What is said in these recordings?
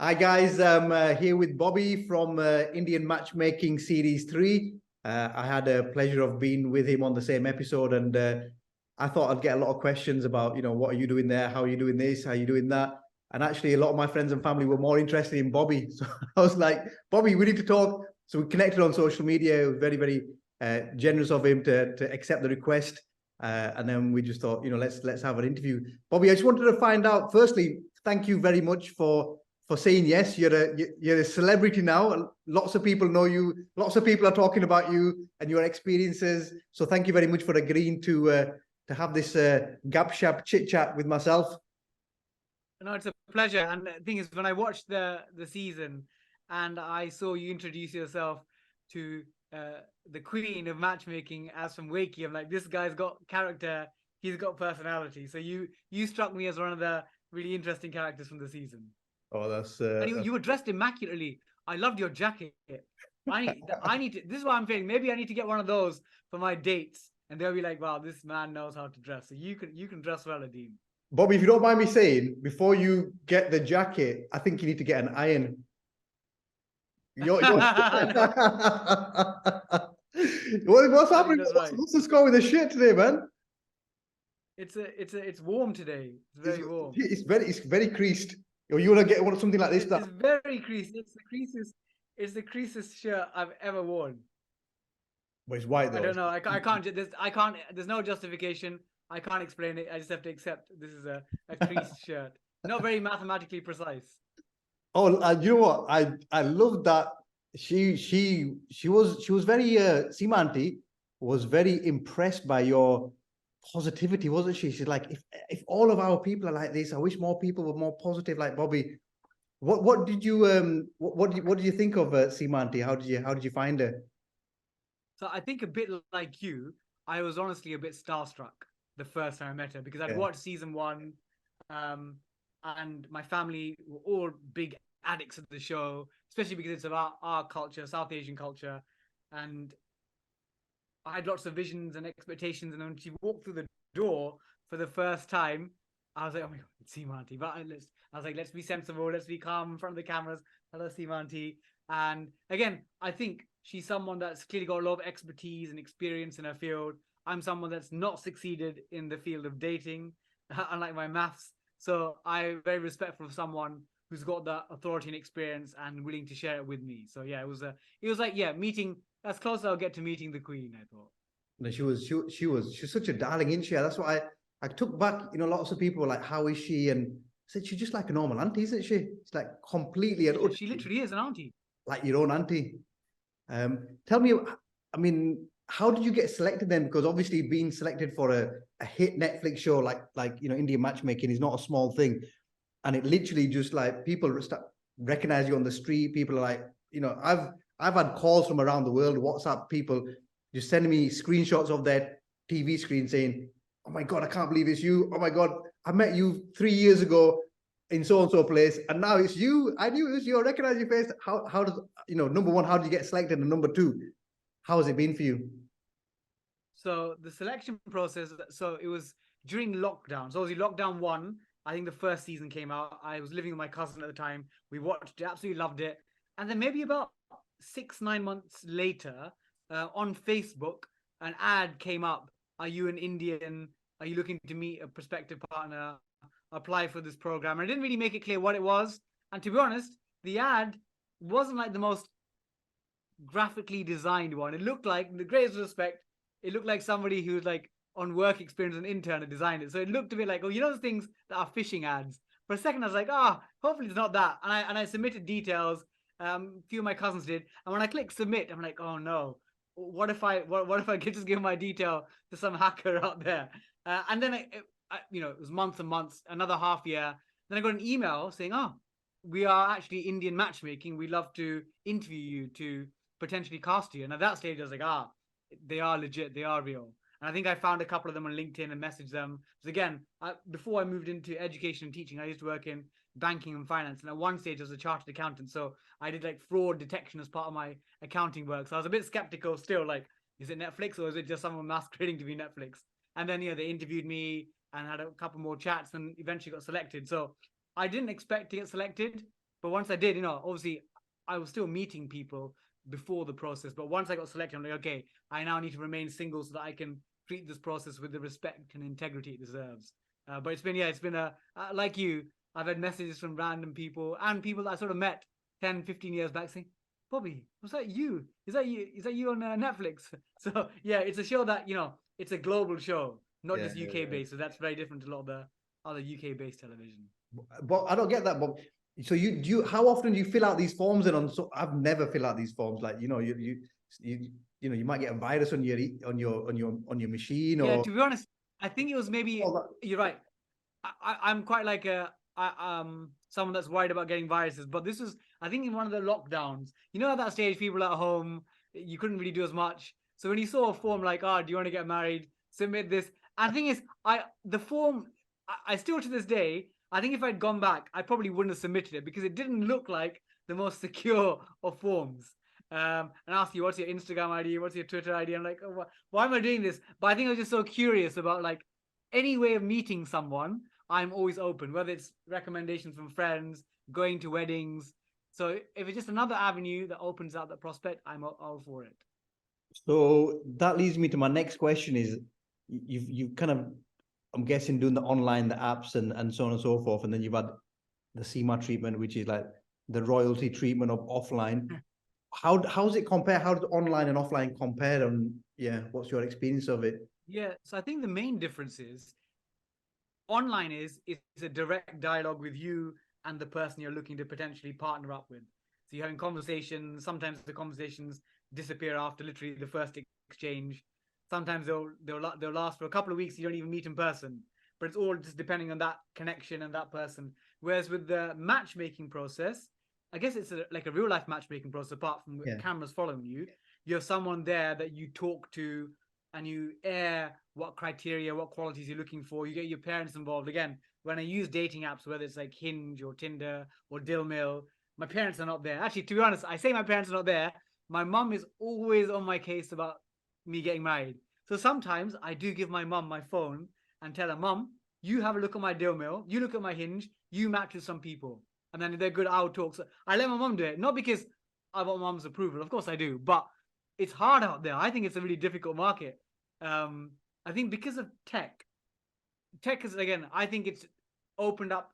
Hi guys, I'm here with Bobby from Indian Matchmaking Series 3. I had a pleasure of being with him on the same episode, and I thought I'd get a lot of questions about, what are you doing there? How are you doing this? How are you doing that? And actually, a lot of my friends and family were more interested in Bobby. So I was like, Bobby, we need to talk. So we connected on social media. It was very, very generous of him to accept the request. And then we just thought, let's have an interview. Bobby, I just wanted to find out, firstly, thank you very much for saying yes. You're a celebrity now. Lots of people know you. Lots of people are talking about you and your experiences. So thank you very much for agreeing to have this gap shap chit chat with myself. No, it's a pleasure. And the thing is, when I watched the season and I saw you introduce yourself to the queen of matchmaking as from Wakey, I'm like, this guy's got character. He's got personality. So you struck me as one of the really interesting characters from the season. Oh, that's and you were dressed immaculately. I loved your jacket. I need to. This is what I'm feeling. Maybe I need to get one of those for my dates, and they'll be like, "Wow, this man knows how to dress." So you can dress well, Adeem. Bobby, if you don't mind me saying, before you get the jacket, I think you need to get an iron. What's happening? Right. What's the score with the shit today, man? It's warm today. It's very warm. It's very creased. Or you want to get something like this? It's very creased. It's the creases shirt I've ever worn. But it's white though. I don't know. I can't. There's no justification. I can't explain it. I just have to accept this is a creased shirt. Not very mathematically precise. Oh, you know what? I love that she was very Sima auntie was very impressed by your positivity, wasn't she? She's like, if all of our people are like this, I wish more people were more positive like Bobby. What did you what did you think of Sima auntie? How did you find her? So I think a bit like you, I was honestly a bit starstruck the first time I met her because I'd watched season 1, and my family were all big addicts of the show, especially because it's about our culture, South Asian culture, and I had lots of visions and expectations. And when she walked through the door for the first time, I was like, "Oh my god, it's Sima auntie!" But I was like, "Let's be sensible, let's be calm in front of the cameras." Hello, Sima auntie. And again, I think she's someone that's clearly got a lot of expertise and experience in her field. I'm someone that's not succeeded in the field of dating, unlike my maths. So I'm very respectful of someone who's got that authority and experience and willing to share it with me. So yeah, it was like meeting as close as I'll get to meeting the queen, I thought. No, she was such a darling, isn't she? That's why I took back. Lots of people were like, "How is she?" And I said, "She's just like a normal auntie, isn't she? It's like completely and she literally is an auntie, like your own auntie." Tell me, I mean, how did you get selected then? Because obviously being selected for a hit Netflix show like Indian Matchmaking is not a small thing, and it literally just like people start recognize you on the street. People are like, I've had calls from around the world, WhatsApp people just sending me screenshots of their TV screen saying, "Oh my god, I can't believe it's you! Oh my god, I met you 3 years ago in so and so place, and now it's you. I knew it was you. I recognize your face." How does number one, how did you get selected, and number two, how has it been for you? So the selection process. So it was during lockdown. So obviously lockdown 1. I think the first season came out. I was living with my cousin at the time. We watched it, absolutely loved it. And then maybe about 6-9 months later, on Facebook, an ad came up. Are you an Indian? Are you looking to meet a prospective partner? Apply for this program. And I didn't really make it clear what it was. And to be honest, the ad wasn't like the most graphically designed one. It looked like, in the greatest respect, it looked like somebody who was like on work experience, an intern, had designed it. So it looked a bit like, those things that are phishing ads. For a second, I was like, hopefully it's not that. And I submitted details. A few of my cousins did. And when I clicked submit, I'm like, oh no, what if I could just give my detail to some hacker out there? And then it was months and months, another half year. Then I got an email saying, we are actually Indian Matchmaking. We'd love to interview you to potentially cast you. And at that stage, I was like, they are legit, they are real. And I think I found a couple of them on LinkedIn and messaged them. Because again, before I moved into education and teaching, I used to work in banking and finance. And at one stage, I was a chartered accountant. So I did like fraud detection as part of my accounting work. So I was a bit skeptical still, like, is it Netflix or is it just someone masquerading to be Netflix? And then, they interviewed me and had a couple more chats and eventually got selected. So I didn't expect to get selected. But once I did, obviously I was still meeting people before the process. But once I got selected, I'm like, okay, I now need to remain single so that I can treat this process with the respect and integrity it deserves. But it's been like you, I've had messages from random people and people that I sort of met 10, 15 years back saying, Bobby, was that you? Is that you? Is that you on Netflix? So yeah, it's a show that, it's a global show, not Yeah, just UK based. So that's very different to a lot of the other UK based television. but I don't get that. But so how often do you fill out these forms? And I've never filled out these forms. Like, you might get a virus on your machine, Yeah, or to be honest, I think it was maybe, all that. you're right. I'm quite like someone that's worried about getting viruses, but this was, I think, in one of the lockdowns. At that stage, people at home, you couldn't really do as much. So when you saw a form like, do you want to get married? Submit this. And the thing is, the form, I still to this day, I think if I'd gone back, I probably wouldn't have submitted it because it didn't look like the most secure of forms. And ask you, what's your Instagram ID? What's your Twitter ID? I'm like, oh, why am I doing this? But I think I was just so curious about like any way of meeting someone. I'm always open, whether it's recommendations from friends, going to weddings. So if it's just another avenue that opens up the prospect, I'm all for it. So that leads me to my next question: is you've kind of, I'm guessing, doing the online, the apps, and so on and so forth, and then you've had the Sima treatment, which is like the royalty treatment of offline. How's it compare? How does online and offline compare? And yeah, what's your experience of it? Yeah, so I think the main difference is online is a direct dialogue with you and the person you're looking to potentially partner up with. So you're having conversations. Sometimes the conversations disappear after literally the first exchange. Sometimes they'll last for a couple of weeks. You don't even meet in person, but it's all just depending on that connection and that person. Whereas with the matchmaking process, I guess it's like a real life matchmaking process. Apart from cameras following you, you have someone there that you talk to, and you air what criteria, what qualities you're looking for. You get your parents involved. Again, when I use dating apps, whether it's like Hinge or Tinder or Dillmill, my parents are not there. Actually, to be honest, I say my parents are not there. My mum is always on my case about me getting married. So sometimes I do give my mum my phone and tell her, Mum, you have a look at my Dillmill, you look at my Hinge, you match with some people. And then if they're good, I'll talk. So I let my mum do it. Not because I want mum's approval. Of course I do. But it's hard out there. I think it's a really difficult market. I think because of tech is, again, I think it's opened up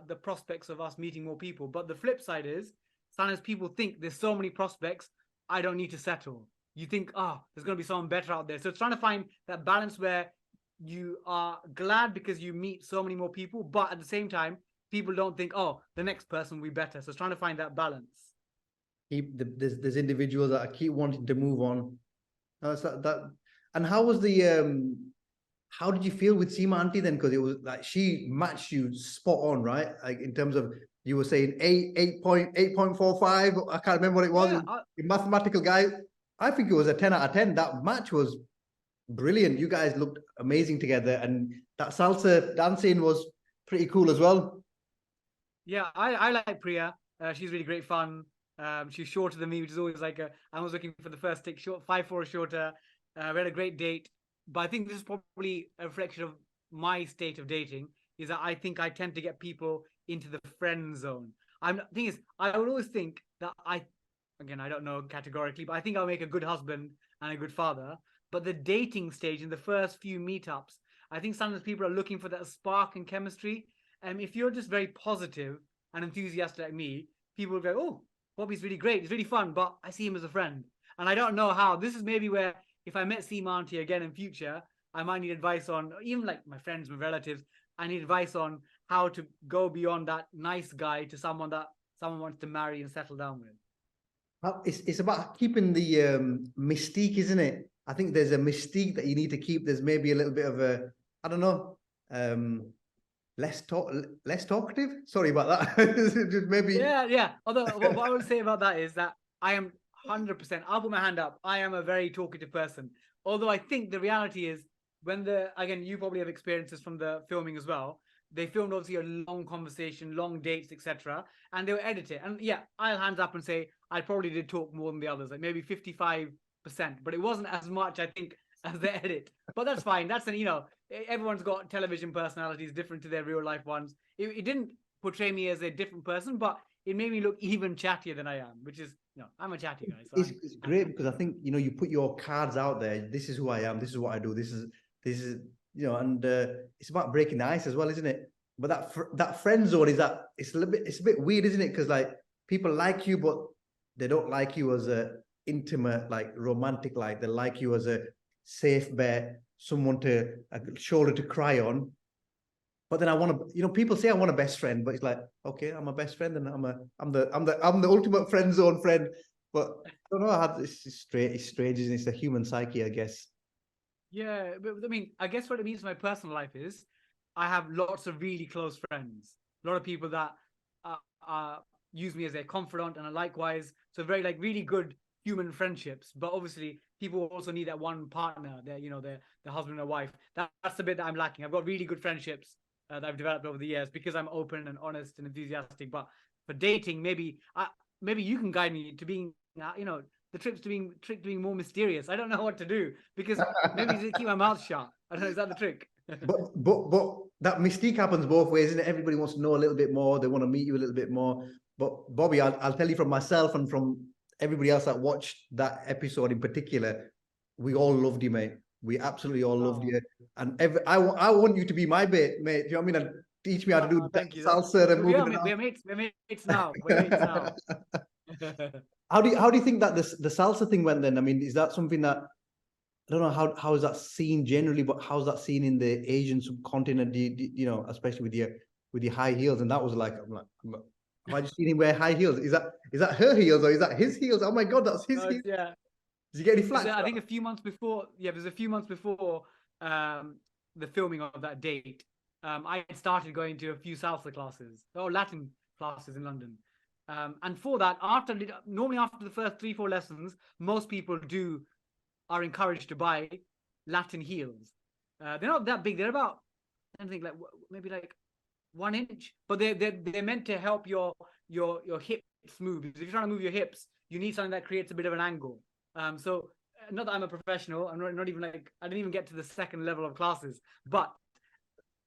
the prospects of us meeting more people. But the flip side is sometimes people think there's so many prospects, I don't need to settle. You think, there's going to be someone better out there. So it's trying to find that balance where you are glad because you meet so many more people, but at the same time, people don't think, the next person will be better. So it's trying to find that balance. There's individuals that keep wanting to move on. That's that. And how was how did you feel with Sima Auntie then? Because it was like she matched you spot on, right? Like in terms of, you were saying 8.45. I can't remember what it was. Yeah, mathematical guy. I think it was a 10 out of 10. That match was brilliant. You guys looked amazing together, and that salsa dancing was pretty cool as well. Yeah, I like Priya. She's really great fun. She's shorter than me, which is always like I was looking for the first stick, 5'4" or shorter. We had a great date. But I think this is probably a reflection of my state of dating, is that I think I tend to get people into the friend zone. The thing is, I would always think that again, I don't know categorically, but I think I'll make a good husband and a good father. But the dating stage, in the first few meetups, I think sometimes people are looking for that spark and chemistry. And if you're just very positive and enthusiastic like me, people will go, oh, Bobby's really great. It's really fun, but I see him as a friend. And I don't know how. This is maybe where, if I met Sima Auntie again in future, I might need advice on, even like my friends, my relatives, I need advice on how to go beyond that nice guy to someone that someone wants to marry and settle down with. It's about keeping the mystique, isn't it? I think there's a mystique that you need to keep. There's maybe a little bit of a, I don't know, less talkative. Sorry about that. Maybe. Yeah. Although what I would say about that is that I am 100%. I'll put my hand up. I am a very talkative person. Although I think the reality is, again, you probably have experiences from the filming as well. They filmed obviously a long conversation, long dates, etc., and they'll edit it. And yeah, I'll hands up and say I probably did talk more than the others, like maybe 55%, but it wasn't as much, I think, as the edit. But that's fine. That's everyone's got television personalities different to their real life ones. It didn't portray me as a different person, but it made me look even chattier than I am, which is, I'm a chatty guy. So It's great because I think, you put your cards out there. This is who I am. This is what I do. This is, and it's about breaking the ice as well, isn't it? But that friend zone it's a bit weird, isn't it? Because like people like you, but they don't like you as a intimate, like romantic, like they like you as a safe bet, someone a shoulder to cry on. But then I want to, people say I want a best friend, but it's like, okay, I'm a best friend, and I'm the ultimate friend zone friend. But I don't know, it's strange, isn't it? It's the human psyche, I guess. Yeah, but I mean, I guess what it means for my personal life is I have lots of really close friends. A lot of people that use me as their confidant, and likewise, so very like really good human friendships. But obviously, people also need that one partner, their husband or wife. That's the bit that I'm lacking. I've got really good friendships that I've developed over the years because I'm open and honest and enthusiastic. But for dating, maybe you can guide me to being, the trick to being more mysterious. I don't know what to do because maybe to keep my mouth shut. I don't know. Is that the trick? but that mystique happens both ways, isn't it? Everybody wants to know a little bit more. They want to meet you a little bit more. But Bobby, I'll tell you from myself and from everybody else that watched that episode in particular, we all loved you, mate. We absolutely all loved you. And I want you to be my mate. Do you know what I mean? And teach me how to do salsa and moving around. We're mates now. We're mates now. How do you think that the salsa thing went then? I mean, is that something that, I don't know, how is that seen generally, but how's that seen in the Asian subcontinent? Especially with your high heels, and that was like, I'm like, have I just seen him wear high heels? Is that her heels or is that his heels? Oh my god, that's his heels. Yeah. Did you get any flack? I think a few months before, it was a few months before the filming of that date. I had started going to a few salsa classes or Latin classes in London. And for that, normally after the first 3-4 lessons, most people are encouraged to buy Latin heels. They're not that big. They're about, I think, like maybe like 1 inch, but they're meant to help your hips move. Because if you're trying to move your hips, you need something that creates a bit of an angle. So not that I'm a professional, I'm not even like, I didn't even get to the second level of classes, but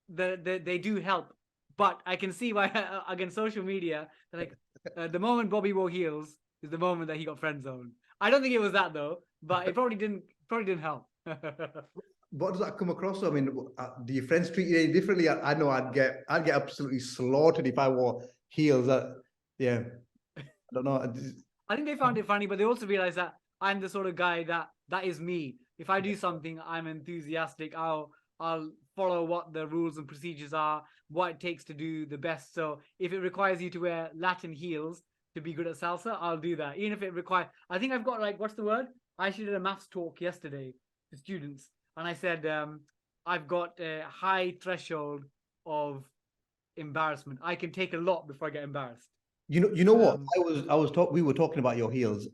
they do help. But I can see why against social media, like the moment Bobby wore heels is the moment that he got friend zoned. I don't think it was that though, but it probably didn't help. What does that come across? I mean, do your friends treat you any differently? I know I'd get absolutely slaughtered if I wore heels. Yeah, I don't know. I think they found it funny, but they also realized that I'm the sort of guy that is me. If I do something, I'm enthusiastic. I'll follow what the rules and procedures are, what it takes to do the best. So if it requires you to wear Latin heels to be good at salsa, I'll do that. Even if it requires, I think I've got like, what's the word? I actually did a maths talk yesterday to students, and I said I've got a high threshold of embarrassment. I can take a lot before I get embarrassed. You know what? We were talking about your heels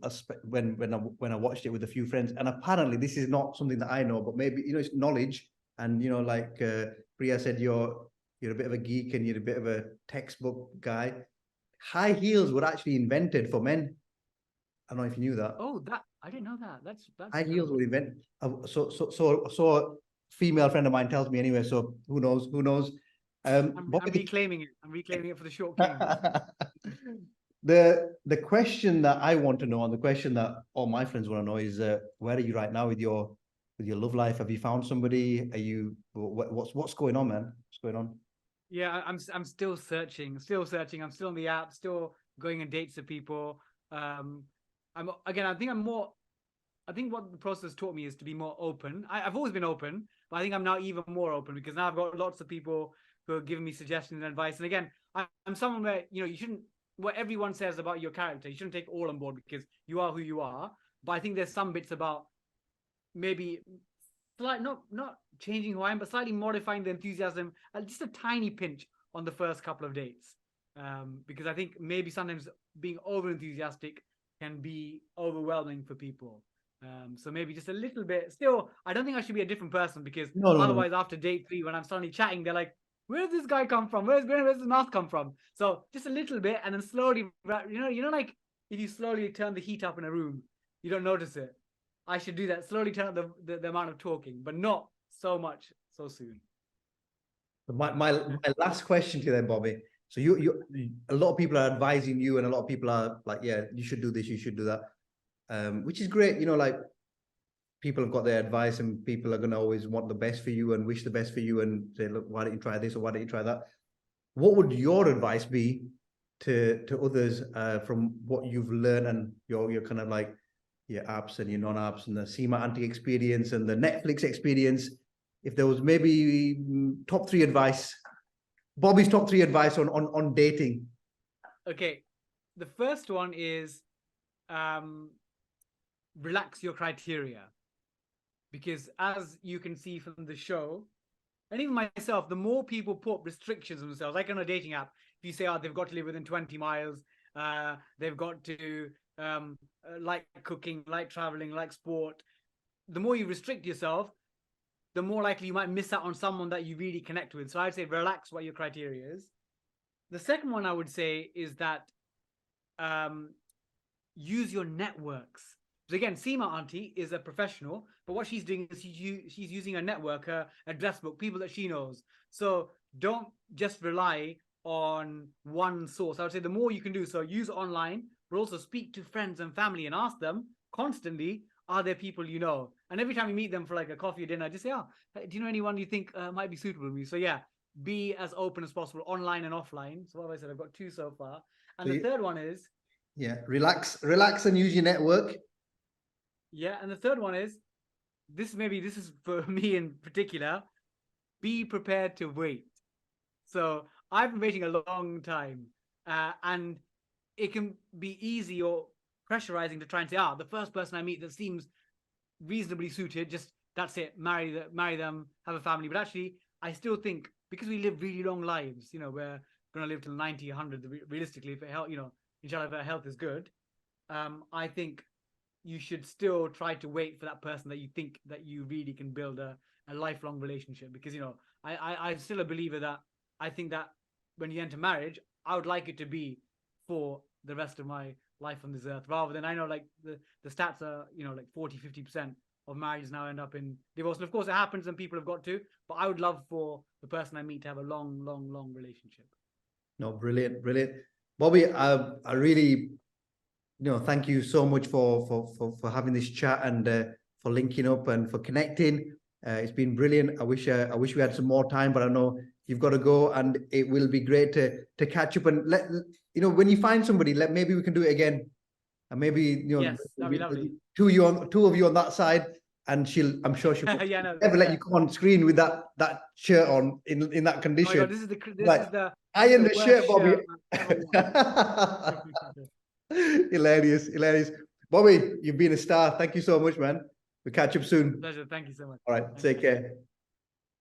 when I watched it with a few friends, and apparently this is not something that I know, but maybe it's knowledge. And like Priya said, you're a bit of a geek and you're a bit of a textbook guy. High heels were actually invented for men. I don't know if you knew that. Oh, I didn't know that. That's high heels were invented. So a female friend of mine tells me anyway. So who knows? I'm reclaiming it. I'm reclaiming it for the short game. The question that I want to know, and the question that all my friends want to know, is where are you right now with your love life? Have you found somebody? Are you what's going on, man? What's going on? Yeah, I'm still searching. I'm still on the app, still going on dates with people. I think what the process taught me is to be more open. I've always been open, but I think I'm now even more open because now I've got lots of people who are giving me suggestions and advice. And again, I'm someone where, you shouldn't, what everyone says about your character, you shouldn't take all on board because you are who you are. But I think there's some bits about maybe not changing who I am, but slightly modifying the enthusiasm, just a tiny pinch on the first couple of dates. Because I think maybe sometimes being over enthusiastic can be overwhelming for people. So maybe just a little bit. Still, I don't think I should be a different person because otherwise, after date 3, when I'm suddenly chatting, they're like, "Where does this guy come from? Where's this mouth come from?" So just a little bit, and then slowly, like if you slowly turn the heat up in a room, you don't notice it. I should do that. Slowly turn up the amount of talking, but not so much so soon. My last question to you then, Bobby. So a lot of people are advising you, and a lot of people are like, yeah, you should do this, you should do that, which is great. You know, like people have got their advice, and people are going to always want the best for you and wish the best for you, and say, look, why don't you try this or why don't you try that? What would your advice be to others from what you've learned and your kind of like your apps and your non-apps and the Sima Auntie experience and the Netflix experience? If there was maybe top 3 advice, Bobby's top 3 advice on dating. Okay, the first one is relax your criteria, because as you can see from the show, and even myself, the more people put restrictions on themselves, like on a dating app, if you say, oh, they've got to live within 20 miles, they've got to like cooking, like traveling, like sport, the more you restrict yourself, the more likely you might miss out on someone that you really connect with. So I'd say relax what your criteria is. The second one I would say is that use your networks. So again, Sima Auntie is a professional, but what she's doing is she's using a network, a address book, people that she knows. So don't just rely on one source. I would say the more you can do, so use online, but also speak to friends and family and ask them constantly, are there people you know? And every time you meet them for like a coffee or dinner, just say, oh, do you know anyone you think might be suitable to me? So yeah, be as open as possible, online and offline. So what have I said? I've got 2 so far. And the third one is, yeah, relax and use your network. Yeah, and the third one is, this is for me in particular, be prepared to wait. So I've been waiting a long time, and it can be easy or pressurizing to try and say, the first person I meet that seems reasonably suited, just that's it, marry them, have a family. But actually, I still think, because we live really long lives, you know, we're going to live till 90, 100, realistically, if it help, you know, inshallah, if our health is good, I think you should still try to wait for that person that you think that you really can build a lifelong relationship. Because, you know, I'm still a believer that I think that when you enter marriage, I would like it to be for the rest of my life on this earth, rather than, I know like the stats are, you know, like 40-50% of marriages now end up in divorce. And of course it happens and people have got to, but I would love for the person I meet to have a long relationship. No, brilliant. Bobby, I really, thank you so much for having this chat and for linking up and for connecting. It's been brilliant. I wish we had some more time, but I know you've got to go, and it will be great to catch up and when you find somebody, maybe we can do it again, and maybe yes, that'd be lovely. Two of you on that side, and I'm sure she'll yeah, no, never let you come on screen with that shirt on in that condition. Oh my God, this is the iron the shirt, Bobby. Hilarious. Bobby, you've been a star. Thank you so much, man. We'll catch up soon. Pleasure. Thank you so much. All right. Take care.